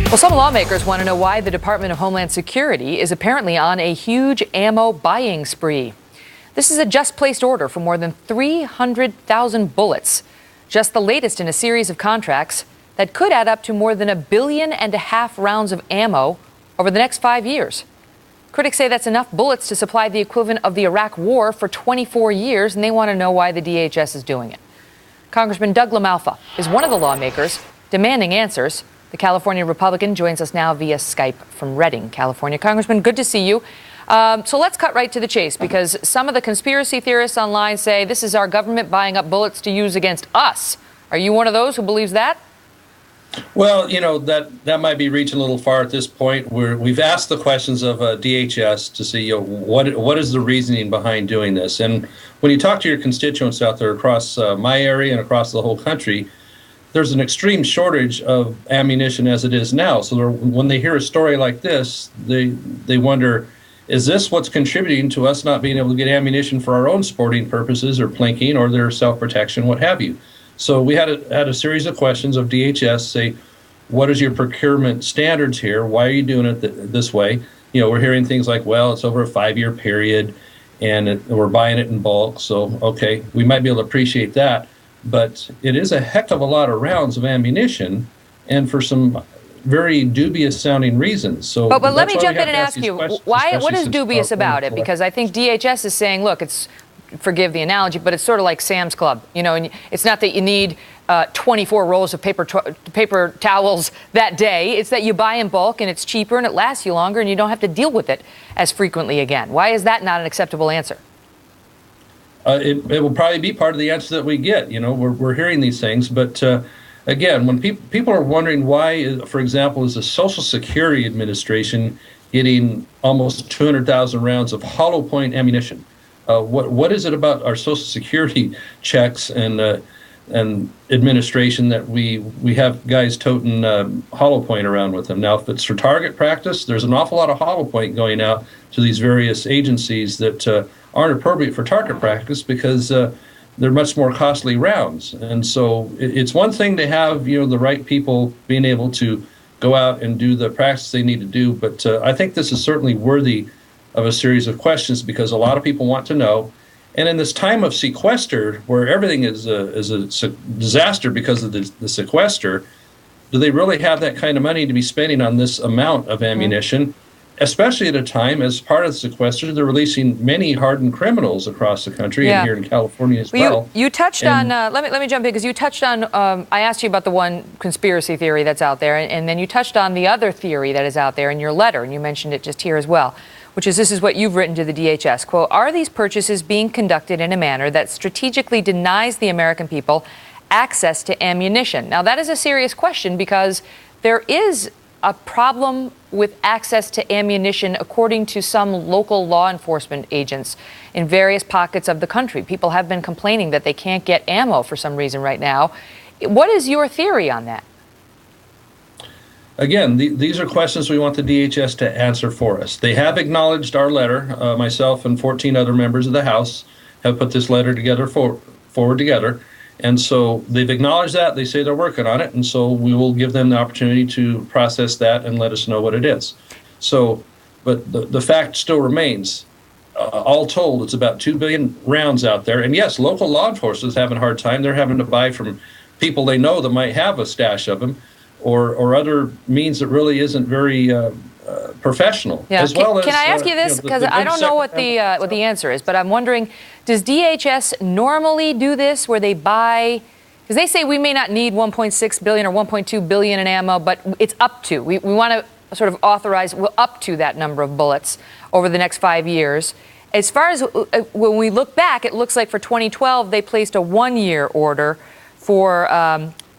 Well, some lawmakers want to know why the Department of Homeland Security is apparently on a huge ammo buying spree. This is a just-placed order for more than 300,000 bullets, just the latest in a series of contracts that could add up to more than 1.5 billion rounds of ammo over the next 5 years. Critics say that's enough bullets to supply the equivalent of the Iraq War for 24 years, and they want to know why the DHS is doing it. Congressman Doug LaMalfa is one of the lawmakers demanding answers. The California Republican joins us now via Skype from Redding, California. Congressman, good to see you. So let's cut right to the chase, because some of the conspiracy theorists online say this is our government buying up bullets to use against us. Are you one of those who believes that? Well, you know, that might be reaching a little far at this point. We've asked the questions of DHS to see, what is the reasoning behind doing this? And when you talk to your constituents out there across my area and across the whole country, there's an extreme shortage of ammunition as it is now. So when they hear a story like this, they wonder, is this what's contributing to us not being able to get ammunition for our own sporting purposes or plinking or their self-protection, what have you? So we had a series of questions of DHS say, what is your procurement standards here? Why are you doing it this way? You know, we're hearing things like, well, it's over a 5-year period and we're buying it in bulk. So, okay, we might be able to appreciate that. But it is a heck of a lot of rounds of ammunition, and for some very dubious sounding reasons. So, but let me jump in and ask you, what is dubious about it? Because I think DHS is saying, look, it's, forgive the analogy, but it's sort of like Sam's Club. You know, and it's not that you need 24 rolls of paper towels that day. It's that you buy in bulk and it's cheaper and it lasts you longer and you don't have to deal with it as frequently again. Why is that not an acceptable answer? It will probably be part of the answer that we get. You know, we're hearing these things, but again, when people are wondering why, for example, is the Social Security Administration getting almost 200,000 rounds of hollow point ammunition? What is it about our Social Security checks and administration that we have guys toting hollow point around with them? Now, if it's for target practice, there's an awful lot of hollow point going out to these various agencies that aren't appropriate for target practice because they're much more costly rounds. And so it's one thing to have, the right people being able to go out and do the practice they need to do, but I think this is certainly worthy of a series of questions because a lot of people want to know. And in this time of sequester, where everything is a disaster because of the sequester, do they really have that kind of money to be spending on this amount of ammunition? Especially at a time, as part of the sequester, they're releasing many hardened criminals across the country and here in California as well. You touched on, let me jump in, because you touched on, I asked you about the one conspiracy theory that's out there, and then you touched on the other theory that is out there in your letter, and you mentioned it just here as well, which is this is what you've written to the DHS. Quote, are these purchases being conducted in a manner that strategically denies the American people access to ammunition? Now, that is a serious question because there is a problem with access to ammunition, according to some local law enforcement agents in various pockets of the country. People have been complaining that they can't get ammo for some reason right now. What is your theory on that? Again, these are questions we want the DHS to answer for us. They have acknowledged our letter. Myself and 14 other members of the House have put this letter together forward together. And so they've acknowledged that. They say they're working on it. And so we will give them the opportunity to process that and let us know what it is. So, but the fact still remains, all told, it's about 2 billion rounds out there. And yes, local law enforcement is having a hard time. They're having to buy from people they know that might have a stash of them or other means that really isn't very professional. Yeah. As well can I ask you this? Because I don't know what the answer is, but I'm wondering, does DHS normally do this where they buy, because they say we may not need 1.6 billion or 1.2 billion in ammo, but it's up to. We want to sort of authorize up to that number of bullets over the next 5 years. As far as when we look back, it looks like for 2012, they placed a 1-year order for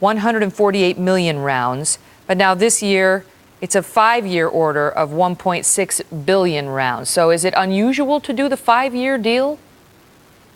148 million rounds. But now this year, it's a 5-year order of 1.6 billion rounds. So is it unusual to do the 5-year deal?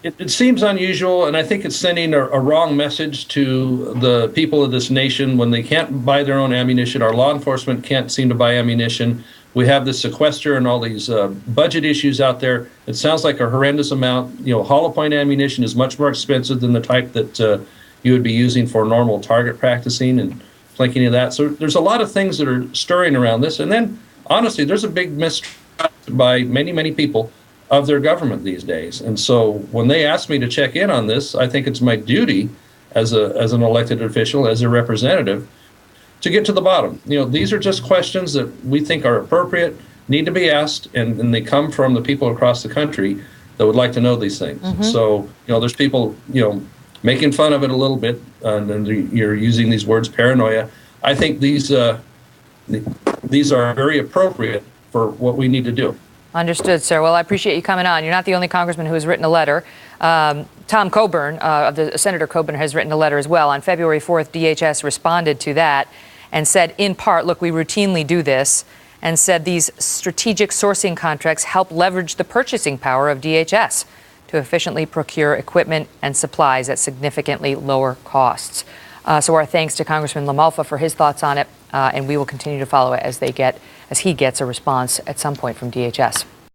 It seems unusual, and I think it's sending a wrong message to the people of this nation when they can't buy their own ammunition. Our law enforcement can't seem to buy ammunition. We have the sequester and all these budget issues out there. It sounds like a horrendous amount. Hollow point ammunition is much more expensive than the type that you would be using for normal target practicing. And like any of that. So there's a lot of things that are stirring around this. And then, honestly, there's a big mistrust by many, many people of their government these days. And so when they ask me to check in on this, I think it's my duty as an elected official, as a representative, to get to the bottom. These are just questions that we think are appropriate, need to be asked, and they come from the people across the country that would like to know these things. So, there's people, making fun of it a little bit, and you're using these words, paranoia. I think these are very appropriate for what we need to do. Understood, sir. Well, I appreciate you coming on. You're not the only congressman who has written a letter. Tom Coburn, Senator Coburn, has written a letter as well. On February 4th, DHS responded to that and said, in part, look, we routinely do this, and said these strategic sourcing contracts help leverage the purchasing power of DHS to efficiently procure equipment and supplies at significantly lower costs. So our thanks to Congressman LaMalfa for his thoughts on it, and we will continue to follow it as he gets a response at some point from DHS.